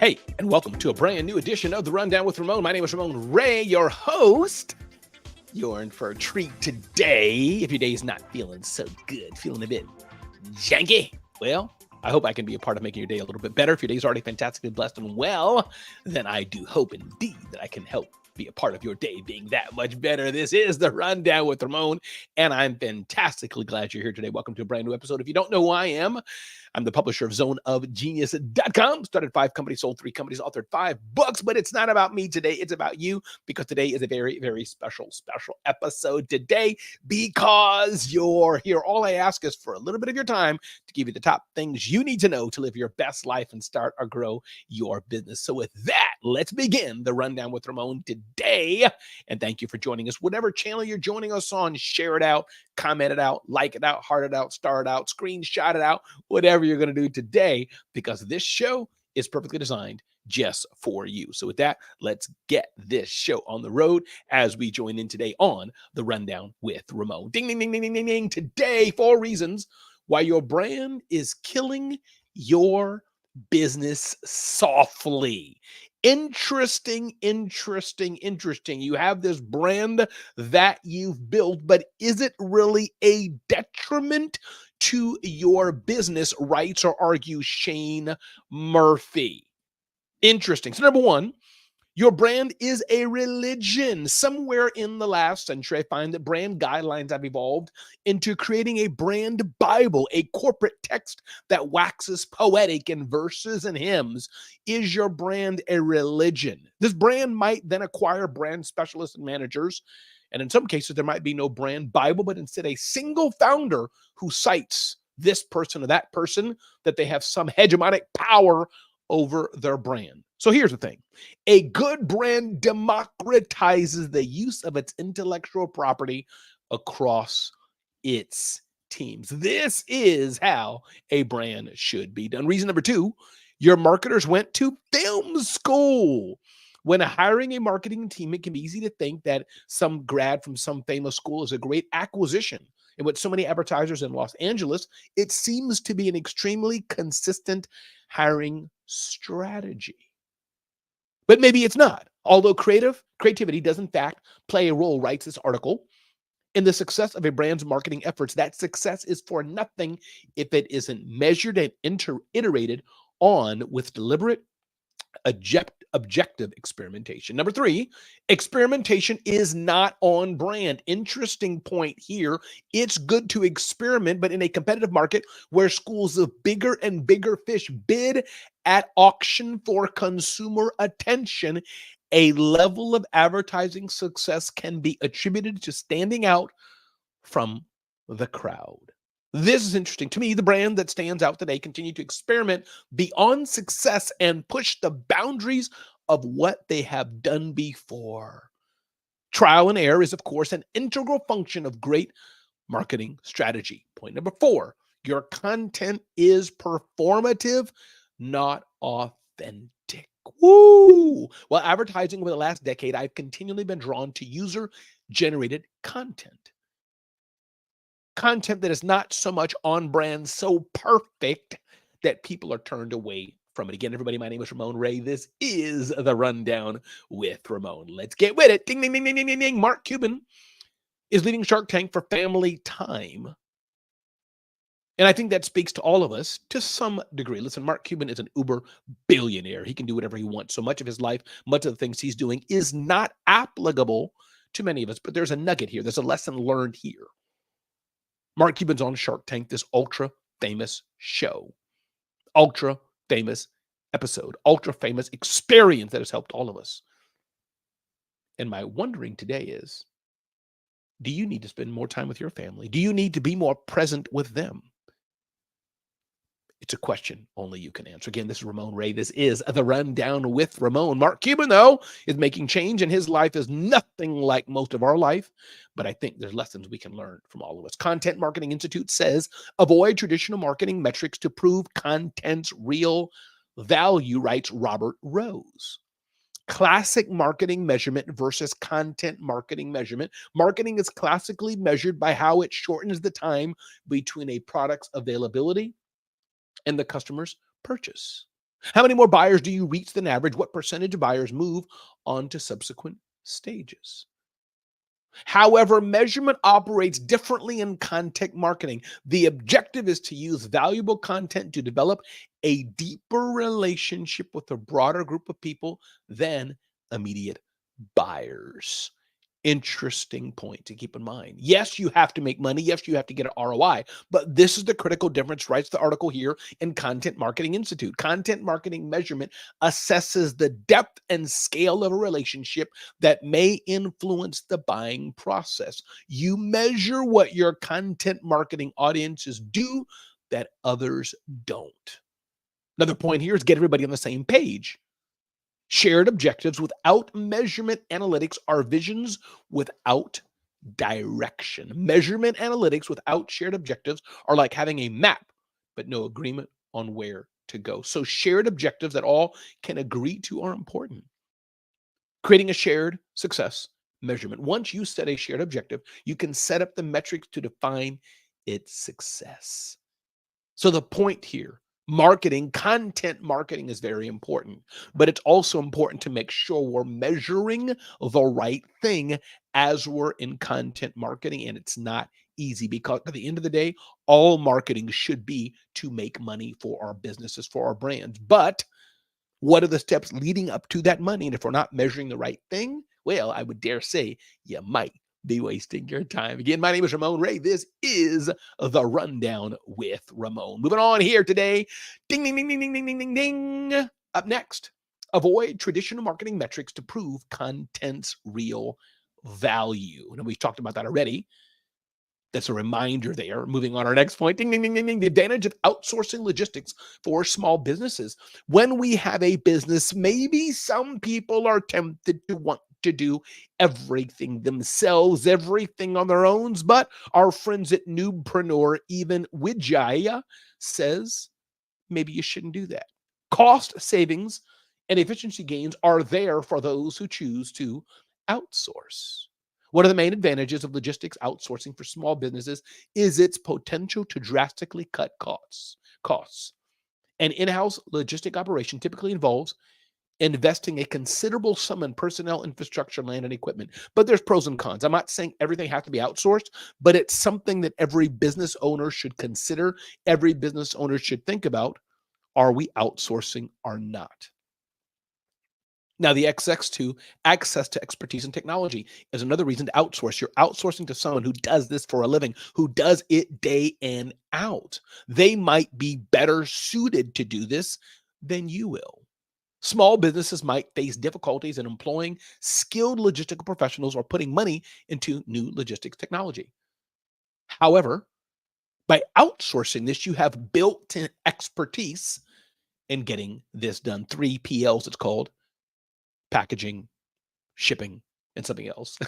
Hey, and welcome to a brand new edition of the Rundown with Ramon. My name is Ramon Ray, your host. You're in for a treat today. If your day's not feeling so good, feeling a bit janky, well, I hope I can be a part of making your day a little bit better. If your day's already fantastically blessed and well, then I do hope indeed that I can help be a part of your day being that much better. This is the Rundown with Ramon, and I'm fantastically glad you're here today. Welcome to a brand new episode. If you don't know who I am, I'm the publisher of zoneofgenius.com. Started 5 companies, sold 3 companies, authored 5 books, but it's not about me today. It's about you, because today is a very, very special episode today because you're here. All I ask is for a little bit of your time to give you the top things you need to know to live your best life and start or grow your business. So with that, let's begin the Rundown with Ramon today. And thank you for joining us. Whatever channel you're joining us on, share it out, comment it out, like it out, heart it out, star it out, screenshot it out, whatever you're going to do today, because this show is perfectly designed just for you. So with that, let's get this show on the road as we join in today on the Rundown with Ramon. Ding, ding, ding, ding, ding, ding, ding. Today, 4 reasons why your brand is killing your business softly. Interesting. You have this brand that you've built, but is it really a detriment to your business, writes or argues Shane Murphy? Interesting. So number one, your brand is a religion. Somewhere in the last century, I find that brand guidelines have evolved into creating a brand Bible, a corporate text that waxes poetic in verses and hymns. Is your brand a religion? This brand might then acquire brand specialists and managers. And in some cases, there might be no brand Bible, but instead a single founder who cites this person or that person, that they have some hegemonic power over their brand. So here's the thing. A good brand democratizes the use of its intellectual property across its teams. This is how a brand should be done. Reason number 2, your marketers went to film school. When hiring a marketing team, it can be easy to think that some grad from some famous school is a great acquisition. And with so many advertisers in Los Angeles, it seems to be an extremely consistent hiring strategy. But maybe it's not. Although creativity does in fact play a role, writes this article, in the success of a brand's marketing efforts. That success is for nothing if it isn't measured and iterated on with deliberate, objective experimentation. Number 3, experimentation is not on brand. Interesting point here. It's good to experiment, but in a competitive market where schools of bigger and bigger fish bid at auction for consumer attention, a level of advertising success can be attributed to standing out from the crowd. This is interesting. To me, the brand that stands out today continue to experiment beyond success and push the boundaries of what they have done before. Trial and error is, of course, an integral function of great marketing strategy. Point number 4, your content is performative, not authentic. Woo! Well, advertising over the last decade, I've continually been drawn to user-generated content. Content that is not so much on brand, so perfect that people are turned away from it. Again, everybody, my name is Ramon Ray. This is the Rundown with Ramon. Let's get with it. Ding, ding, ding, ding, ding, ding, ding. Mark Cuban is leading Shark Tank for Family Time. And I think that speaks to all of us to some degree. Listen, Mark Cuban is an uber billionaire. He can do whatever he wants. So much of his life, much of the things he's doing is not applicable to many of us. But there's a nugget here. There's a lesson learned here. Mark Cuban's on Shark Tank, this ultra famous show, ultra famous episode, ultra famous experience that has helped all of us. And my wondering today is, do you need to spend more time with your family? Do you need to be more present with them? It's a question only you can answer. Again, this is Ramon Ray. This is the Rundown with Ramon. Mark Cuban, though, is making change, and his life is nothing like most of our life. But I think there's lessons we can learn from all of us. Content Marketing Institute says, avoid traditional marketing metrics to prove content's real value, writes Robert Rose. Classic marketing measurement versus content marketing measurement. Marketing is classically measured by how it shortens the time between a product's availability and the customer's purchase. How many more buyers do you reach than average? What percentage of buyers move on to subsequent stages? However, measurement operates differently in content marketing. The objective is to use valuable content to develop a deeper relationship with a broader group of people than immediate buyers. Interesting point to keep in mind. Yes, you have to make money. Yes, you have to get an ROI, but this is the critical difference, writes the article here in Content Marketing Institute. Content marketing measurement assesses the depth and scale of a relationship that may influence the buying process. You measure what your content marketing audiences do that others don't. Another point here is get everybody on the same page. Shared objectives without measurement analytics are visions without direction. Measurement analytics without shared objectives are like having a map, but no agreement on where to go. So, shared objectives that all can agree to are important. Creating a shared success measurement. Once you set a shared objective, you can set up the metrics to define its success. So the point here, content marketing is very important, but it's also important to make sure we're measuring the right thing as we're in content marketing. And it's not easy because at the end of the day, all marketing should be to make money for our businesses, for our brands. But what are the steps leading up to that money? And if we're not measuring the right thing, well, I would dare say you might be wasting your time. Again, my name is Ramon Ray. This is The Rundown with Ramon. Moving on here today. Ding, ding, ding, ding, ding, ding, ding, ding, ding. Up next, avoid traditional marketing metrics to prove content's real value. And we've talked about that already. That's a reminder there. Moving on, our next point, ding, ding, ding, ding, ding, the advantage of outsourcing logistics for small businesses. When we have a business, maybe some people are tempted to want to do everything themselves, everything on their own. But our friends at Noobpreneur, even Wijaya, says maybe you shouldn't do that. Cost savings and efficiency gains are there for those who choose to outsource. One of the main advantages of logistics outsourcing for small businesses is its potential to drastically cut costs. An in-house logistic operation typically involves investing a considerable sum in personnel, infrastructure, land, and equipment. But there's pros and cons. I'm not saying everything has to be outsourced, but it's something that every business owner should consider. Every business owner should think about, are we outsourcing or not? Now, the XX2, access to expertise and technology, is another reason to outsource. You're outsourcing to someone who does this for a living, who does it day in, out. They might be better suited to do this than you will. Small businesses might face difficulties in employing skilled logistical professionals or putting money into new logistics technology. However, by outsourcing this, you have built-in expertise in getting this done. 3PLs, it's called: packaging, shipping, and something else.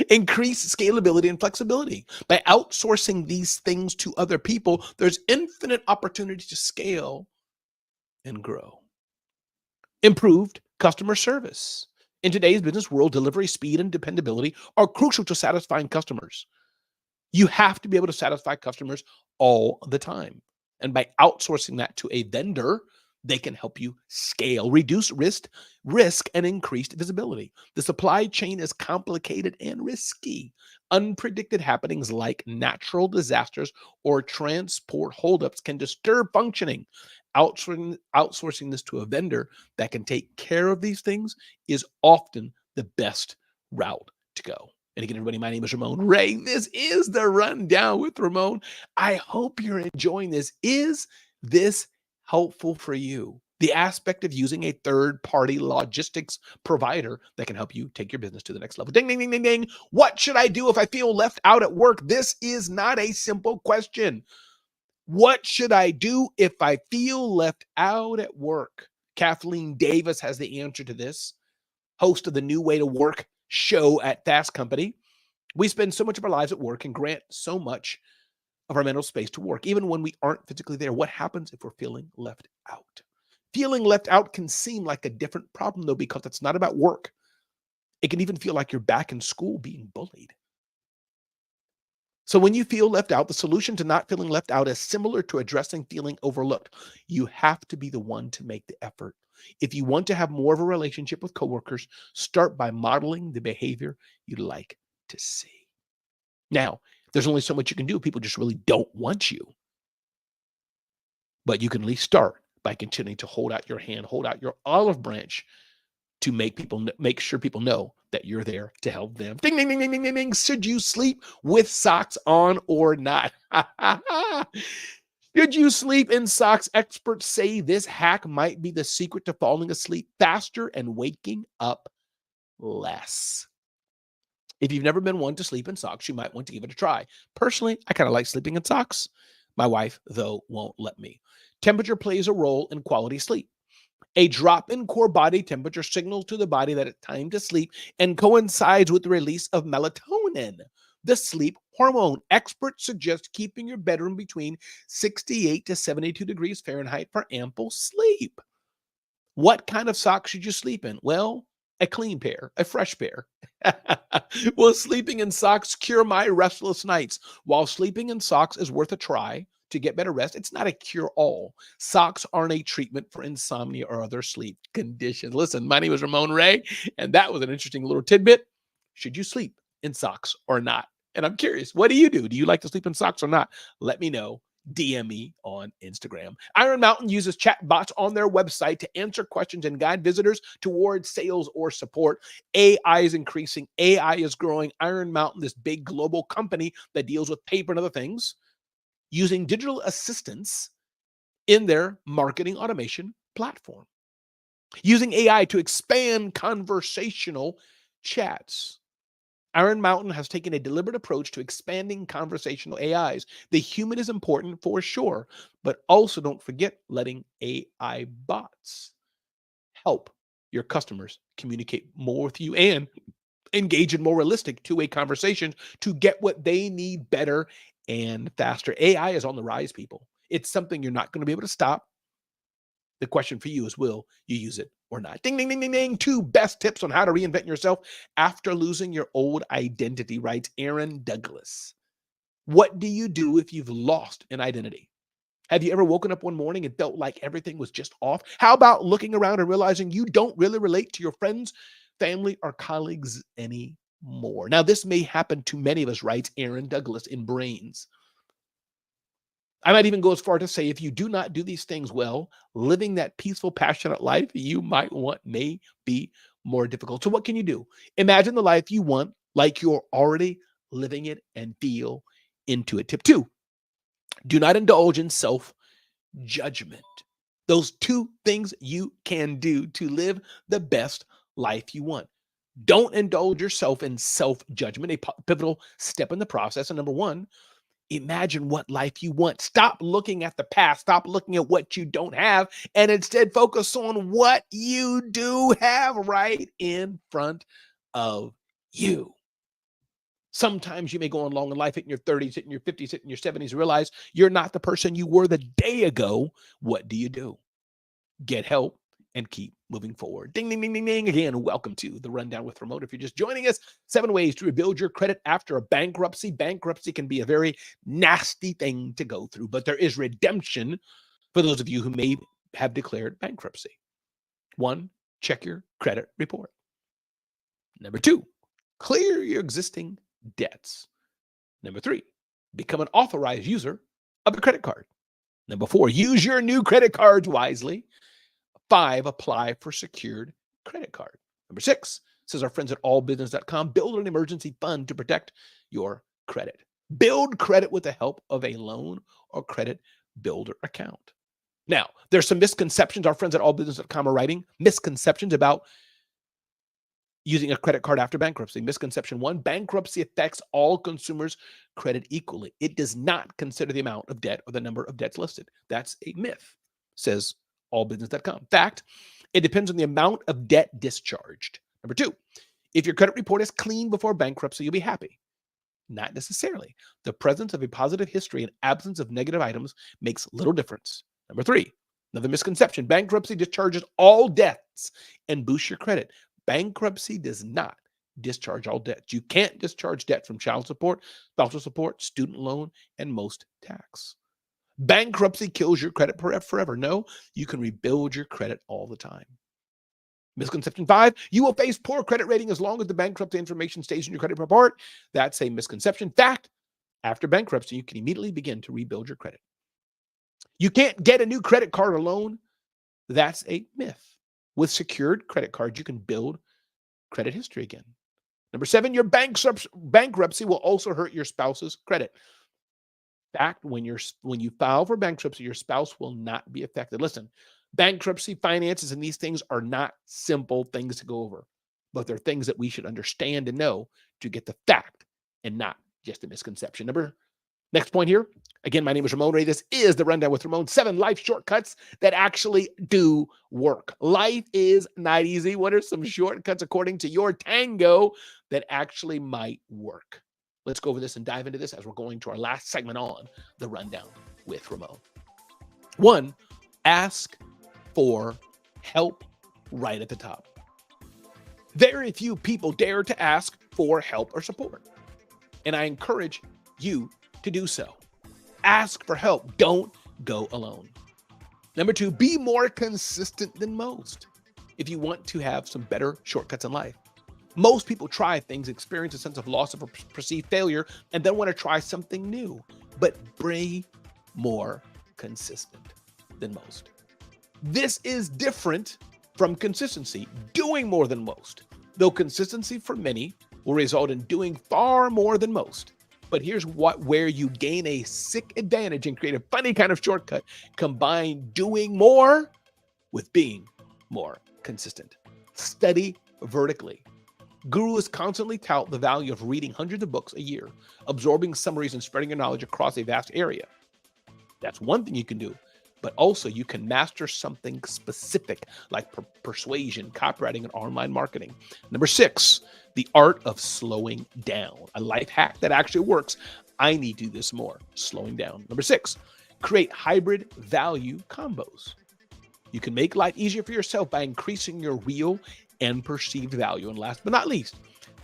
Increase scalability and flexibility. By outsourcing these things to other people, there's infinite opportunity to scale and grow. Improved customer service. In today's business world, delivery speed and dependability are crucial to satisfying customers. You have to be able to satisfy customers all the time. And by outsourcing that to a vendor, they can help you scale, reduce risk, and increased visibility. The supply chain is complicated and risky. Unpredicted happenings like natural disasters or transport holdups can disturb functioning. Outsourcing this to a vendor that can take care of these things is often the best route to go. And again, everybody, my name is Ramon Ray. This is The Rundown with Ramon. I hope you're enjoying this. Is this helpful for you? The aspect of using a third-party logistics provider that can help you take your business to the next level. Ding, ding, ding, ding, ding. What should I do if I feel left out at work? This is not a simple question. What should I do if I feel left out at work? Kathleen Davis has the answer to this, host of the New Way to Work show at Fast Company. We spend so much of our lives at work and grant so much of our mental space to work, even when we aren't physically there. What happens if we're feeling left out? Feeling left out can seem like a different problem, though, because it's not about work. It can even feel like you're back in school being bullied. So when you feel left out, the solution to not feeling left out is similar to addressing feeling overlooked. You have to be the one to make the effort. If you want to have more of a relationship with coworkers, start by modeling the behavior you'd like to see. Now, there's only so much you can do. People just really don't want you. But you can at least start by continuing to hold out your hand, hold out your olive branch to make sure people know that you're there to help them. Ding, ding, ding, ding, ding, ding, ding. Should you sleep with socks on or not? Should you sleep in socks? Experts say this hack might be the secret to falling asleep faster and waking up less. If you've never been one to sleep in socks, you might want to give it a try. Personally, I kind of like sleeping in socks. My wife, though, won't let me. Temperature plays a role in quality sleep. A drop in core body temperature signals to the body that it's time to sleep and coincides with the release of melatonin, the sleep hormone. Experts suggest keeping your bedroom between 68 to 72 degrees Fahrenheit for ample sleep. What kind of socks should you sleep in? Well, a clean pair, a fresh pair. Will sleeping in socks cure my restless nights? While sleeping in socks is worth a try to get better rest, it's not a cure-all. Socks aren't a treatment for insomnia or other sleep conditions. Listen, my name is Ramon Ray, and that was an interesting little tidbit. Should you sleep in socks or not? And I'm curious, what do you do? Do you like to sleep in socks or not? Let me know. DM me on Instagram. Iron Mountain uses chat bots on their website to answer questions and guide visitors towards sales or support. AI is increasing. AI is growing. Iron Mountain, this big global company that deals with paper and other things, using digital assistants in their marketing automation platform, using AI to expand conversational chats. Iron Mountain has taken a deliberate approach to expanding conversational AIs. The human is important for sure, but also don't forget letting AI bots help your customers communicate more with you and engage in more realistic two-way conversations to get what they need better and faster. AI is on the rise, people. It's something you're not going to be able to stop. The question for you is, will you use it or not? Ding, ding, ding, ding, ding. 2 best tips on how to reinvent yourself after losing your old identity, writes Aaron Douglas. What do you do if you've lost an identity? Have you ever woken up one morning and felt like everything was just off? How about looking around and realizing you don't really relate to your friends, family, or colleagues anymore? Now, this may happen to many of us, writes Aaron Douglas in Brains. I might even go as far to say, if you do not do these things well, living that peaceful, passionate life you might want may be more difficult. So what can you do? Imagine the life you want like you're already living it and feel into it. Tip 2, do not indulge in self-judgment. Those 2 things you can do to live the best life you want. Don't indulge yourself in self-judgment, a pivotal step in the process. And number 1, imagine what life you want. Stop looking at the past. Stop looking at what you don't have, and instead focus on what you do have right in front of you. Sometimes you may go on long in life, hitting your 30s, hitting your 50s, hitting your 70s, realize you're not the person you were the day ago. What do? Get help and keep moving forward. Ding, ding, ding, ding, ding. Again, welcome to the Rundown with Ramon. If you're just joining us, 7 ways to rebuild your credit after a bankruptcy. Bankruptcy can be a very nasty thing to go through, but there is redemption for those of you who may have declared bankruptcy. 1, check your credit report. Number 2, clear your existing debts. Number 3, become an authorized user of a credit card. Number 4, use your new credit cards wisely. 5, apply for secured credit card. Number 6, says our friends at allbusiness.com, build an emergency fund to protect your credit. Build credit with the help of a loan or credit builder account. Now, there's some misconceptions our friends at allbusiness.com are writing, misconceptions about using a credit card after bankruptcy. Misconception 1, bankruptcy affects all consumers' credit equally. It does not consider the amount of debt or the number of debts listed. That's a myth, says allbusiness.com. Fact, it depends on the amount of debt discharged. Number 2, if your credit report is clean before bankruptcy, you'll be happy. Not necessarily. The presence of a positive history and absence of negative items makes little difference. Number 3, another misconception, bankruptcy discharges all debts and boosts your credit. Bankruptcy does not discharge all debts. You can't discharge debt from child support, spousal support, student loan, and most tax. Bankruptcy kills your credit forever. No, you can rebuild your credit all the time. Misconception 5, you will face poor credit rating as long as the bankruptcy information stays in your credit report. That's a misconception. Fact, after bankruptcy, you can immediately begin to rebuild your credit. You can't get a new credit card or loan. That's a myth. With secured credit cards, you can build credit history again. Number 7, your bankruptcy will also hurt your spouse's credit. Fact, when you file for bankruptcy, your spouse will not be affected. Listen, bankruptcy, finances, and these things are not simple things to go over, but they're things that we should understand and know to get the fact and not just a misconception. Next point here. Again, my name is Ramon Ray. This is the Rundown with Ramon. 7 life shortcuts that actually do work. Life is not easy. What are some shortcuts according to your tango that actually might work? Let's go over this and dive into this as we're going to our last segment on the Rundown with Ramon. 1, ask for help right at the top. Very few people dare to ask for help or support, and I encourage you to do so. Ask for help. Don't go alone. Number 2, be more consistent than most if you want to have some better shortcuts in life. Most people try things, experience a sense of loss or perceived failure, and then want to try something new. But be more consistent than most. This is different from consistency, doing more than most. Though consistency for many will result in doing far more than most. But here's where you gain a sick advantage and create a funny kind of shortcut. Combine doing more with being more consistent. Study vertically. Gurus constantly tout the value of reading hundreds of books a year, absorbing summaries and spreading your knowledge across a vast area. That's one thing you can do, but also you can master something specific like persuasion, copywriting, and online marketing. Number 6, the art of slowing down. A life hack that actually works. I need to do this more. Slowing down. Number 6, create hybrid value combos. You can make life easier for yourself by increasing your real and perceived value. And last but not least,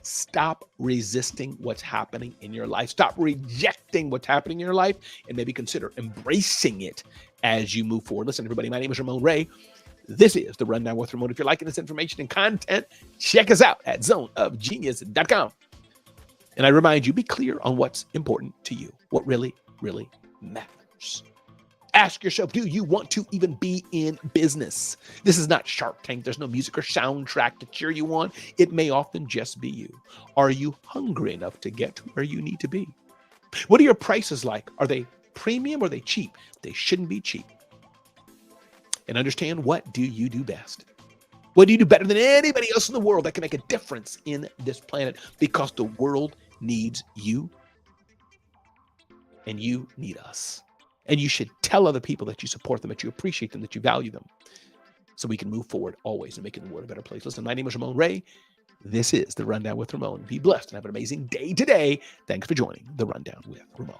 stop resisting what's happening in your life. Stop rejecting what's happening in your life and maybe consider embracing it as you move forward. Listen, everybody, my name is Ramon Ray. This is the Rundown with Ramon. If you're liking this information and content, check us out at zoneofgenius.com. And I remind you, be clear on what's important to you, what really, really matters. Ask yourself, do you want to even be in business? This is not Shark Tank. There's no music or soundtrack to cheer you on. It may often just be you. Are you hungry enough to get to where you need to be? What are your prices like? Are they premium or are they cheap? They shouldn't be cheap. And understand, what do you do best? What do you do better than anybody else in the world that can make a difference in this planet? Because the world needs you and you need us. And you should tell other people that you support them, that you appreciate them, that you value them, so we can move forward always and making the world a better place. Listen, my name is Ramon Ray. This is the Rundown with Ramon. Be blessed and have an amazing day today. Thanks for joining the Rundown with Ramon.